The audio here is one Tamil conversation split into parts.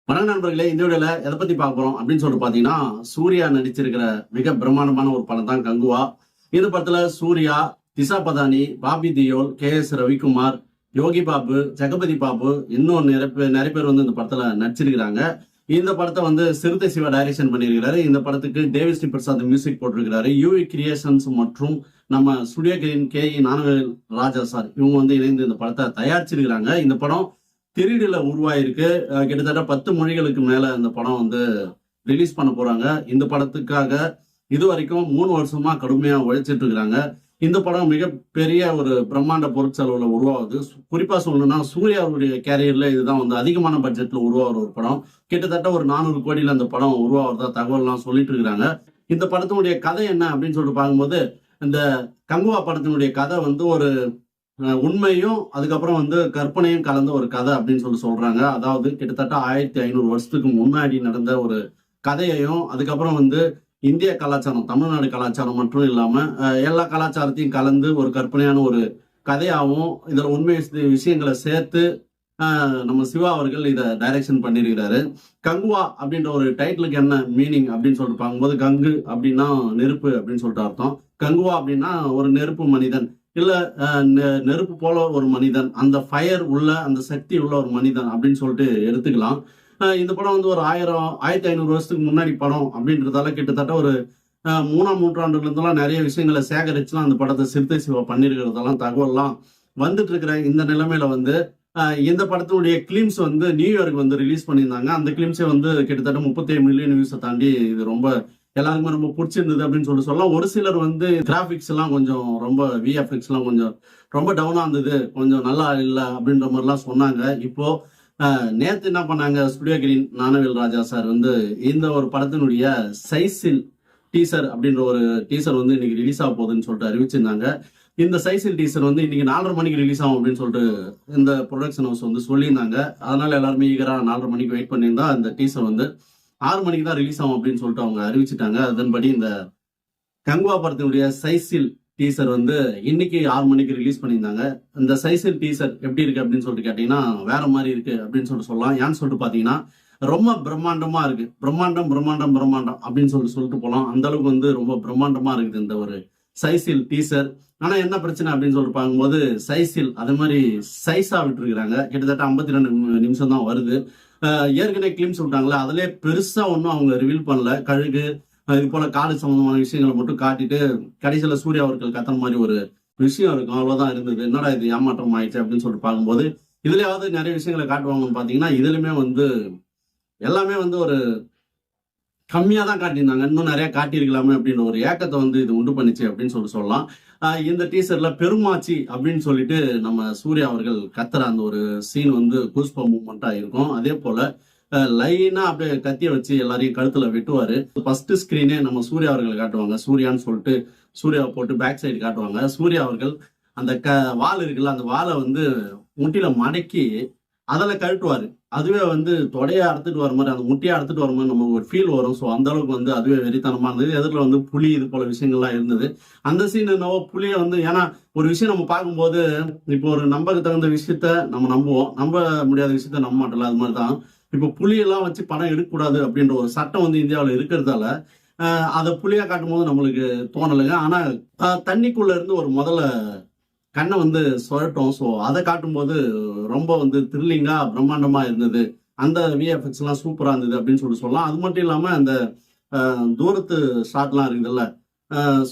வணக்கம் நண்பர்களே, இந்த வீடியோல எதை பத்தி பார்க்க போறோம் அப்படின்னு சொல்லிட்டு பாத்தீங்கன்னா, சூர்யா நடிச்சிருக்கிற மிக பிரம்மாண்டமான ஒரு படம் தான் கங்குவா. இந்த படத்துல சூர்யா, திஷா பதானி, பாபி தியோல், கே.எஸ். ரவிக்குமார், யோகி பாபு, ஜெகபதி பாபு, இன்னும் நிறைய பேர் வந்து இந்த படத்துல நடிச்சிருக்கிறாங்க. இந்த படத்தை வந்து சிறுத்தை சிவா டைரக்ஷன் பண்ணியிருக்கிறாரு. இந்த படத்துக்கு டேவிட் ஸ்ரீ பிரசாத் மியூசிக் போட்டிருக்கிறாரு. யூவி கிரியேஷன்ஸ் மற்றும் நம்ம Studio Green K E. Gnanavel Raja sir இவங்க வந்து இணைந்து இந்த படத்தை தயாரிச்சிருக்கிறாங்க. இந்த படம் 3Dல உருவாயிருக்கு. கிட்டத்தட்ட 10 மொழிகளுக்கு மேல இந்த படம் வந்து ரிலீஸ் பண்ண போறாங்க. இந்த படத்துக்காக இது வரைக்கும் 3 வருஷமா கடுமையா உழைச்சிட்டு இருக்கிறாங்க. இந்த படம் மிகப்பெரிய ஒரு பிரம்மாண்ட பொருட்செலவுல உருவாகுது. குறிப்பா சொல்லணும்னா சூர்யாவுடைய கேரியர்ல இதுதான் வந்து அதிகமான பட்ஜெட்ல உருவாகிற ஒரு படம். கிட்டத்தட்ட ஒரு 400 கோடியில அந்த படம் உருவாகிறதா தகவல்லாம் சொல்லிட்டு இருக்கிறாங்க. இந்த படத்தினுடைய கதை என்ன அப்படின்னு சொல்லிட்டு பார்க்கும்போது, இந்த கங்குவா படத்தினுடைய கதை வந்து ஒரு உண்மையும் அதுக்கப்புறம் வந்து கற்பனையும் கலந்த ஒரு கதை அப்படின்னு சொல்றாங்க. அதாவது கிட்டத்தட்ட 1500 வருஷத்துக்கு முன்னாடி நடந்த ஒரு கதையையும், அதுக்கப்புறம் வந்து இந்திய கலாச்சாரம், தமிழ்நாடு கலாச்சாரம் மட்டும் இல்லாம எல்லா கலாச்சாரத்தையும் கலந்து ஒரு கற்பனையான ஒரு கதையாகவும் இதுல உண்மை விஷயங்களை சேர்த்து நம்ம சிவா அவர்கள் இதை டைரக்ஷன் பண்ணியிருக்கிறாரு. கங்குவா அப்படின்ற ஒரு டைட்டிலுக்கு என்ன மீனிங் அப்படின்னு சொல்லிட்டு பார்க்கும்போது, கங்கு அப்படின்னா நெருப்பு அப்படின்னு சொல்லிட்டு அர்த்தம். கங்குவா அப்படின்னா ஒரு நெருப்பு மனிதன், இல்ல நெருப்பு போல ஒரு மனிதன், அந்த ஃபயர் உள்ள அந்த சக்தி உள்ள ஒரு மனிதன் அப்படின்னு சொல்லிட்டு எடுத்துக்கலாம். இந்த படம் வந்து ஒரு 1500 வருஷத்துக்கு முன்னாடி படம் அப்படின்றதால கிட்டத்தட்ட ஒரு 3ஆம் நூற்றாண்டுல இருந்தெல்லாம் நிறைய விஷயங்களை சேகரிச்சுலாம் அந்த படத்தை சிறுத்தை சிவா பண்ணிருக்கிறதெல்லாம் தகவல்லாம் வந்துட்டு இருக்கிற இந்த நிலைமையில வந்து இந்த படத்தினுடைய கிளிம்ஸ் வந்து நியூயார்க் வந்து ரிலீஸ் பண்ணியிருந்தாங்க. அந்த கிளிம்ஸே வந்து கிட்டத்தட்ட 37 மில்லியன் வியூஸை தாண்டி இது ரொம்ப எல்லாருக்குமே ரொம்ப பிடிச்சிருந்தது அப்படின்னு சொல்லலாம். ஒரு சிலர் வந்து கிராபிக்ஸ் எல்லாம் கொஞ்சம் ரொம்ப விஎஃப்எக்ஸ் எல்லாம் கொஞ்சம் ரொம்ப டவுனா இருந்தது, கொஞ்சம் நல்லா இல்லை அப்படின்ற மாதிரிலாம் சொன்னாங்க. இப்போ நேத்து என்ன பண்ணாங்க, studio green Gnanavel Raja sir வந்து இந்த ஒரு படத்தினுடைய சைஸில் டீசர் அப்படின்ற ஒரு டீசர் வந்து இன்னைக்கு ரிலீஸ் ஆக போகுதுன்னு சொல்லிட்டு அறிவிச்சிருந்தாங்க. இந்த சைஸில் டீசர் வந்து இன்னைக்கு 4:30 மணிக்கு ரிலீஸ் ஆகும் அப்படின்னு சொல்லிட்டு இந்த ப்ரொடக்ஷன் ஹவுஸ் வந்து சொல்லியிருந்தாங்க. அதனால எல்லாருமே ஈகரா 4:30 மணிக்கு வெயிட் பண்ணியிருந்தா இந்த டீசர் வந்து 6 மணிக்கு தான் ரிலீஸ் ஆகும் அப்படின்னு சொல்லிட்டு அவங்க அறிவிச்சிட்டாங்க. அதன்படி இந்த கங்குவா படத்தினுடைய சைஸில் டீசர் வந்து இன்னைக்கு 6 மணிக்கு ரிலீஸ் பண்ணியிருந்தாங்க. இந்த சைஸில் டீசர் எப்படி இருக்கு அப்படின்னு சொல்லிட்டு கேட்டீங்கன்னா வேற மாதிரி இருக்கு அப்படின்னு சொல்லிட்டு சொல்லலாம். ஏன்னு சொல்லிட்டு பாத்தீங்கன்னா ரொம்ப பிரம்மாண்டமா இருக்கு. பிரம்மாண்டம் பிரம்மாண்டம் பிரம்மாண்டம் அப்படின்னு சொல்லிட்டு போலாம். அந்த அளவுக்கு வந்து ரொம்ப பிரம்மாண்டமா இருக்குது இந்த ஒரு சைஸில் டீசர். ஆனா என்ன பிரச்சனை அப்படின்னு சொல்லிட்டு பார்க்கும்போது, சைஸில் அதே மாதிரி சைஸா விட்டுருக்காங்க. கிட்டத்தட்ட 52 நிமிஷம் தான் வருது. ஏற்கனவே கிளிம்ஸ் விட்டாங்களே, அதுலயே பெருசா ஒன்றும் அவங்க ரிவீல் பண்ணல. கழுகு இது போல காடு சம்பந்தமான விஷயங்களை மட்டும் காட்டிட்டு கடைசியில சூர்யா அவர்கள் கத்துற மாதிரி ஒரு விஷயம் இருக்கும், அவ்வளவுதான் இருந்தது. என்னடா இது ஏமாற்றம் ஆயிடுச்சு அப்படின்னு சொல்லிட்டு பார்க்கும்போது, இதுலயாவது நிறைய விஷயங்களை காட்டுவாங்கன்னு பாத்தீங்கன்னா இதுலயுமே வந்து எல்லாமே வந்து ஒரு கம்மியா தான் காட்டியிருந்தாங்க. இன்னும் நிறைய காட்டியிருக்கலாமே அப்படின்ற ஒரு ஏக்கத்தை வந்து இது உண்டு பண்ணிச்சு அப்படின்னு சொல்லலாம். இந்த டீசர்ல பெருமாச்சி அப்படின்னு சொல்லிட்டு நம்ம சூர்யா அவர்கள் கத்துற அந்த ஒரு சீன் வந்து கூஸ்பா மூவ்மெண்டா இருக்கும். அதே போல லைனா அப்படியே கத்திய வச்சு எல்லாரையும் கழுத்துல வெட்டுவாரு. ஃபர்ஸ்ட் ஸ்கிரீனே நம்ம சூர்யா அவர்கள் காட்டுவாங்க. சூர்யான்னு சொல்லிட்டு சூர்யாவை போட்டு பேக் சைடு காட்டுவாங்க. சூர்யா அவர்கள் அந்த வால் இருக்குல்ல, அந்த வாலை வந்து முட்டில மடக்கி அதில் கழட்டுவாரு. அதுவே வந்து தொடையை அறுத்துட்டு வர மாதிரி, அந்த முட்டையை அறுத்துட்டு வர மாதிரி நமக்கு ஒரு ஃபீல் வரும். ஸோ அந்த அளவுக்கு வந்து அதுவே வெறித்தனமா இருந்தது. எதிரில் வந்து புலி இது போல விஷயங்கள்லாம் இருந்தது. அந்த சீன் என்னவோ புலியை வந்து, ஏன்னா ஒரு விஷயம் நம்ம பார்க்கும்போது இப்போ ஒரு நம்பக்கு தகுந்த விஷயத்த நம்ம நம்புவோம், நம்ப முடியாத விஷயத்த நம்ப மாட்டோம்ல. அது மாதிரி தான் இப்போ புலியெல்லாம் வச்சு படம் எடுக்கக்கூடாது அப்படின்ற ஒரு சட்டம் வந்து இந்தியாவில் இருக்கிறதால அதை புலியா காட்டும் போது நம்மளுக்கு தோணலைங்க. ஆனா தண்ணிக்குள்ள இருந்து ஒரு முதல்ல கண்ணை வந்து சுழட்டும். ஸோ அதை காட்டும்போது ரொம்ப வந்து த்ரில்லிங்கா பிரம்மாண்டமா இருந்தது. அந்த விஎஃப்எக்ஸ் எல்லாம் சூப்பரா இருந்தது அப்படின்னு சொல்லலாம். அது மட்டும் இல்லாம அந்த தூரத்து ஷாட்லாம் இருக்குதுல்ல,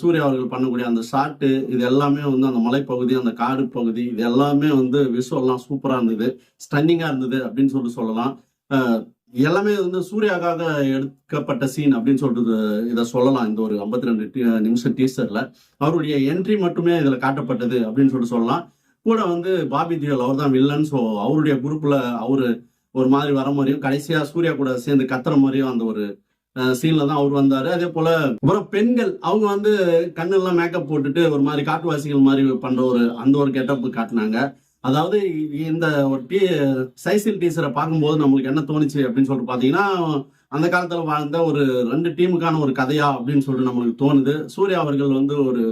சூர்யா அவர்கள் பண்ணக்கூடிய அந்த ஷாட்டு, இது எல்லாமே வந்து அந்த மலைப்பகுதி, அந்த காடு பகுதி, இது எல்லாமே வந்து விஷுவல்லாம் சூப்பரா இருந்தது, ஸ்டன்னிங்கா இருந்தது அப்படின்னு சொல்லலாம். எல்லாமே வந்து சூர்யாக்காக எடுக்கப்பட்ட சீன் அப்படின்னு சொல்லிட்டு இதை சொல்லலாம். இந்த ஒரு 52 நிமிஷம் டீசர்ல அவருடைய என்ட்ரி மட்டுமே இதுல காட்டப்பட்டது அப்படின்னு சொல்லலாம். கூட வந்து பாபி தியோல் அவர் தான் வில்லன். ஸோ அவருடைய குரூப்ல அவரு ஒரு மாதிரி வர மாதிரியும், கடைசியா சூர்யா கூட சேர்ந்து கத்துற மாதிரியும் அந்த ஒரு சீன்ல தான் அவர் வந்தாரு. அதே போல அப்புறம் பெண்கள் அவங்க வந்து கண்ணெல்லாம் மேக்கப் போட்டுட்டு ஒரு மாதிரி காட்டுவாசிகள் மாதிரி பண்ற அந்த ஒரு கெட்டப் காட்டினாங்க. அதாவது இந்த ஒரு சைஸில் டீசரை பார்க்கும்போது நம்மளுக்கு என்ன தோணுச்சு அப்படின்னு சொல்லிட்டு பாத்தீங்கன்னா, அந்த காலத்துல வாழ்ந்த ஒரு 2 டீமுக்கான ஒரு கதையா அப்படின்னு சொல்லிட்டு நம்மளுக்கு தோணுது. சூர்யா அவர்கள் வந்து ஒரு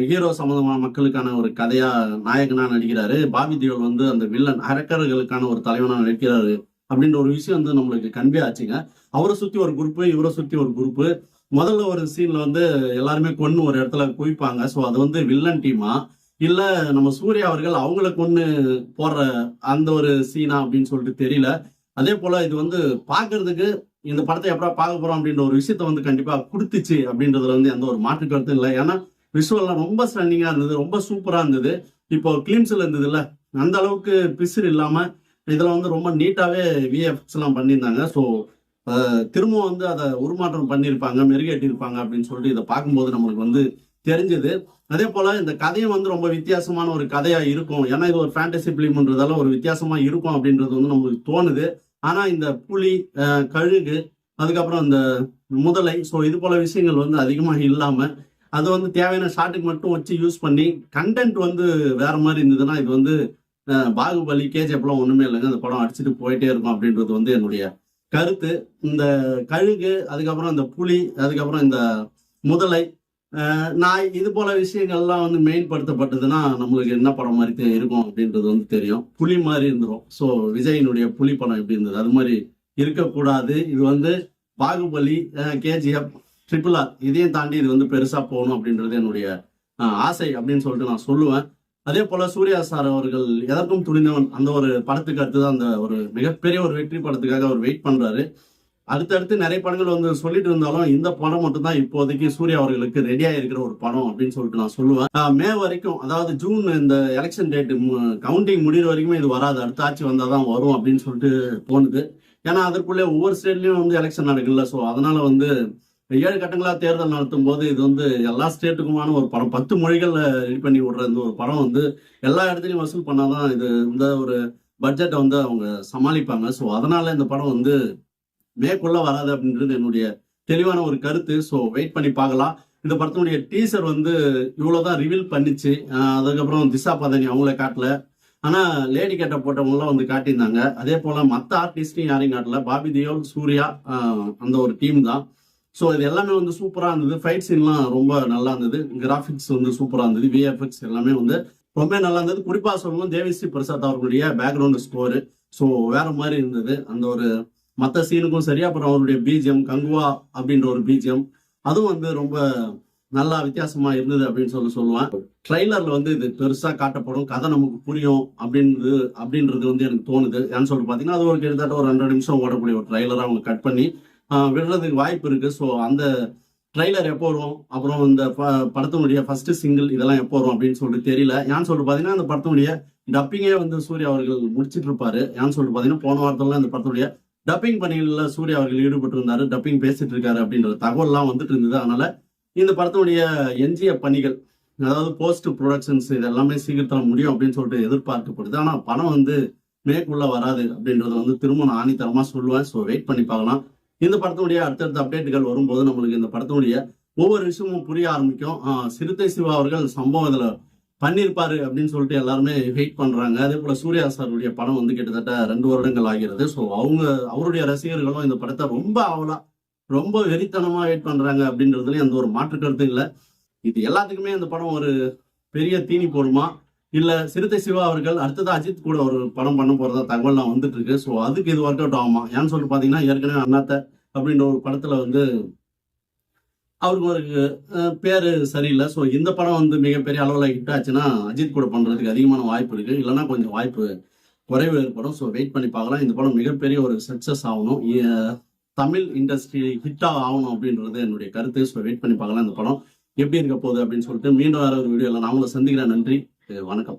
ஹீரோ சம்பந்தமான மக்களுக்கான ஒரு கதையா நாயகனா நடிக்கிறாரு. பாபி தியோல் வந்து அந்த வில்லன் அரக்கர்களுக்கான ஒரு தலைவனா நடிக்கிறாரு அப்படின்ற ஒரு விஷயம் வந்து நம்மளுக்கு கன்வே ஆச்சுங்க. அவரை சுத்தி ஒரு குரூப், இவரை சுத்தி ஒரு குரூப். முதல்ல ஒரு சீன்ல வந்து எல்லாருமே கொன்னு ஒரு இடத்துல குவிப்பாங்க. ஸோ அது வந்து வில்லன் டீமா இல்ல நம்ம சூர்யா அவர்கள் அவங்கள கொன்னு போடுற அந்த ஒரு சீனா அப்படின்னு சொல்லிட்டு தெரியல. அதே போல இது வந்து பாக்குறதுக்கு இந்த படத்தை எப்படா பார்க்க போறோம் அப்படின்ற ஒரு விஷயத்த வந்து கண்டிப்பா கொடுத்துச்சு அப்படின்றதுல வந்து எந்த ஒரு மாற்று கருத்தும் இல்லை. ஏன்னா விஷுவல்லாம் ரொம்ப ஸ்டன்னிங்கா இருந்தது, ரொம்ப சூப்பரா இருந்தது. இப்போ கிளிம்ஸ்ல இருந்தது இல்ல, அந்த அளவுக்கு பிசிறு இல்லாம இதுல வந்து ரொம்ப நீட்டாவே விஎஃப்எக்ஸ் எல்லாம் பண்ணியிருந்தாங்க. ஸோ திரும்பவும் வந்து அதை உருமாற்றம் பண்ணியிருப்பாங்க, மெருகேற்றிருப்பாங்க அப்படின்னு சொல்லிட்டு இதை பார்க்கும்போது நம்மளுக்கு வந்து தெரிஞ்சது. அதே போல இந்த கதையும் வந்து ரொம்ப வித்தியாசமான ஒரு கதையா இருக்கும். ஏன்னா இது ஒரு ஃபேண்டசி பிலிம்ன்றதால ஒரு வித்தியாசமா இருக்கும் அப்படின்றது வந்து நம்மளுக்கு தோணுது. ஆனா இந்த புலி, கழுகு, அதுக்கப்புறம் இந்த முதலை, ஸோ இது போல விஷயங்கள் வந்து அதிகமா இல்லாம அது வந்து தேவையான ஷாட்டுக்கு மட்டும் வச்சு யூஸ் பண்ணி கண்டென்ட் வந்து வேற மாதிரி இருந்ததுன்னா இது வந்து பாகுபலி, கேஜிஎஃப்லாம் ஒண்ணுமே இல்லைங்க. அந்த படம் அடிச்சுட்டு போயிட்டே இருக்கும் அப்படின்றது வந்து என்னுடைய கருத்து. இந்த கழுகு, அதுக்கப்புறம் இந்த புலி, அதுக்கப்புறம் இந்த முதலை, நாய், இது போல விஷயங்கள்லாம் வந்து மெயின்படுத்தப்பட்டதுன்னா நம்மளுக்கு என்ன படம் மாதிரி இருக்கும் அப்படின்றது வந்து தெரியும். புலி மாதிரி இருந்துரும். ஸோ விஜயினுடைய புலி படம் எப்படி இருந்தது அது மாதிரி இருக்கக்கூடாது. இது வந்து பாகுபலி, கேஜிஎஃப், RRR இதையும் தாண்டி இது வந்து பெருசா போகணும் அப்படின்றது என்னுடைய ஆசை அப்படின்னு சொல்லிட்டு நான் சொல்லுவேன். அதே போல சூர்யா சார் அவர்கள் எதற்கும் துணிந்தவன் அந்த ஒரு படத்துக்கு அடுத்துதான் அந்த ஒரு மிகப்பெரிய ஒரு வெற்றி படத்துக்காக அவர் வெயிட் பண்றாரு. அடுத்தடுத்து நிறைய படங்கள் வந்து சொல்லிட்டு இருந்தாலும் இந்த படம் மட்டும் தான் இப்போதைக்கு சூர்யா அவர்களுக்கு ரெடியா இருக்கிற ஒரு படம் அப்படின்னு சொல்லிட்டு நான் சொல்லுவேன். மே வரைக்கும், அதாவது ஜூன் இந்த எலெக்ஷன் டேட் கவுண்டிங் முடிகிற வரைக்குமே இது வராது, அடுத்த ஆட்சி வந்தாதான் வரும் அப்படின்னு சொல்லிட்டு தோணுது. ஏன்னா அதற்குள்ளே ஒவ்வொரு ஸ்டேட்லயும் வந்து எலெக்ஷன் நடக்குல்ல. ஸோ அதனால வந்து 7 கட்டங்களா தேர்தல் நடத்தும் போது இது வந்து எல்லா ஸ்டேட்டுக்குமான ஒரு படம், 10 மொழிகள்ல ரெடி பண்ணி விடுற இந்த ஒரு படம் வந்து எல்லா இடத்துலையும் வசூல் பண்ணாதான் இது இந்த ஒரு பட்ஜெட்டை வந்து அவங்க சமாளிப்பாங்க. ஸோ அதனால இந்த படம் வந்து மேற்கொள்ள வராது அப்படின்றது என்னுடைய தெளிவான ஒரு கருத்து. ஸோ வெயிட் பண்ணி பார்க்கலாம். இந்த படத்தினுடைய டீசர் வந்து இவ்வளவுதான் ரிவீல் பண்ணிச்சு. அதுக்கப்புறம் திசா பதானி அவங்கள காட்டல, ஆனா லேடி கேட்ட போட்டவங்களாம் வந்து காட்டியிருந்தாங்க. அதே போல மற்ற ஆர்டிஸ்டையும் யாரையும் காட்டல. பாபி தியோல், சூர்யா, அந்த ஒரு டீம் தான். ஸோ இது எல்லாமே வந்து சூப்பரா இருந்தது. ஃபைட் சீன்லாம் ரொம்ப நல்லா இருந்தது, கிராஃபிக்ஸ் வந்து சூப்பரா இருந்தது, விஎஃப்எக்ஸ் எல்லாமே வந்து ரொம்ப நல்லா இருந்தது. குறிப்பா சொல்லணும் தேவிஸ்ரீ பிரசாத் அவர்களுடைய பேக்ரவுண்ட் ஸ்கோரு ஸோ வேற மாதிரி இருந்தது. அந்த ஒரு மற்ற சீனுக்கும் சரி, அப்புறம் அவருடைய பிஜிஎம், கங்குவா அப்படின்ற ஒரு பிஜிஎம், அதுவும் வந்து ரொம்ப நல்லா வித்தியாசமா இருந்தது அப்படின்னு சொல்லுவேன். ட்ரைலர்ல வந்து இது பெருசா காட்டப்படும், கதை நமக்கு புரியும் அப்படின்றது வந்து எனக்கு தோணுது. ஏன்னு சொல்லிட்டு பாத்தீங்கன்னா அது ஒரு கிட்டத்தட்ட ஒரு 2 நிமிஷம் ஓடக்கூடிய ஒரு ட்ரைலரா அவங்க கட் பண்ணி விடுறதுக்கு வாய்ப்பு இருக்கு. ஸோ அந்த ட்ரைலர் எப்போ வரும், அப்புறம் இந்த படத்தினுடைய ஃபர்ஸ்ட் சிங்கிள் இதெல்லாம் எப்போ வரும் அப்படின்னு சொல்லிட்டு தெரியல. ஏன்னு சொல்லிட்டு பாத்தீங்கன்னா அந்த படத்தினுடைய டப்பிங்கே வந்து சூர்யா அவர்கள் முடிச்சிட்டு இருப்பாரு. ஏன்னு சொல்லிட்டு பாத்தீங்கன்னா போன வாரத்துல இந்த படத்துடைய டப்பிங் பணிகள்ல சூர்யா அவர்கள் ஈடுபட்டு இருந்தாரு, டப்பிங் பேசிட்டு இருக்காரு அப்படின்ற தகவல்லாம் வந்துட்டு இருந்தது. அதனால இந்த படத்தினுடைய எஞ்சிய பணிகள், அதாவது போஸ்ட் ப்ரொடக்ஷன்ஸ், இது எல்லாமே சீக்கிரத்துல முடியும் அப்படின்னு சொல்லிட்டு எதிர்பார்க்கப்படுது. ஆனா படம் வந்து மேற்குள்ள வராது அப்படின்றத வந்து திரும்ப நான் ஆணித்தரமா சொல்லுவேன். ஸோ வெயிட் பண்ணி பார்க்கலாம். இந்த படத்தினுடைய அடுத்தடுத்த அப்டேட்டுகள் வரும்போது நம்மளுக்கு இந்த படத்தினுடைய ஒவ்வொரு விஷயமும் புரிய ஆரம்பிக்கும். சிறுத்தை சிவா அவர்கள் சம்பவம் இதுல பண்ணியிருப்பாரு அப்படின்னு சொல்லிட்டு எல்லாருமே வெயிட் பண்றாங்க. அதே போல சூர்யா சாருடைய படம் வந்து கிட்டத்தட்ட 2 வருடங்கள் ஆகிறது. ஸோ அவருடைய ரசிகர்களும் இந்த படத்தை ரொம்ப ஆவலா, ரொம்ப வெறித்தனமா வெயிட் பண்றாங்க அப்படின்றதுல எந்த ஒரு மாற்று கருத்தும் இல்லை. இது எல்லாத்துக்குமே இந்த படம் ஒரு பெரிய தீனி போடுமா, இல்ல சிறுத்தை சிவா அவர்கள் அடுத்தது அஜித் கூட ஒரு படம் பண்ண போறதா தகவல்லாம் வந்துட்டு இருக்கு. ஸோ அதுக்கு இது ஒர்க் அவுட் ஆகுமா? ஏன்னு சொல்லிட்டு பாத்தீங்கன்னா ஏற்கனவே அண்ணாத்த அப்படின்ற ஒரு படத்துல வந்து அவருக்கு ஒரு பேரு சரியில்லை. ஸோ இந்த படம் வந்து மிகப்பெரிய அளவில் ஹிட் ஆச்சுன்னா அஜித் கூட பண்றதுக்கு அதிகமான வாய்ப்பு இருக்கு, இல்லைன்னா கொஞ்சம் வாய்ப்பு குறைவு ஏற்படும். ஸோ வெயிட் பண்ணி பார்க்கலாம். இந்த படம் மிகப்பெரிய ஒரு சக்சஸ் ஆகணும், தமிழ் இண்டஸ்ட்ரி ஹிட்டா ஆகணும் அப்படின்றது என்னுடைய கருத்து. ஸோ வெயிட் பண்ணி பார்க்கலாம் இந்த படம் எப்படி இருக்க போகுது அப்படின்னு சொல்லிட்டு. மீண்டும் வேற ஒரு வீடியோல நான் உங்களை சந்திக்கிறேன். நன்றி, வணக்கம்.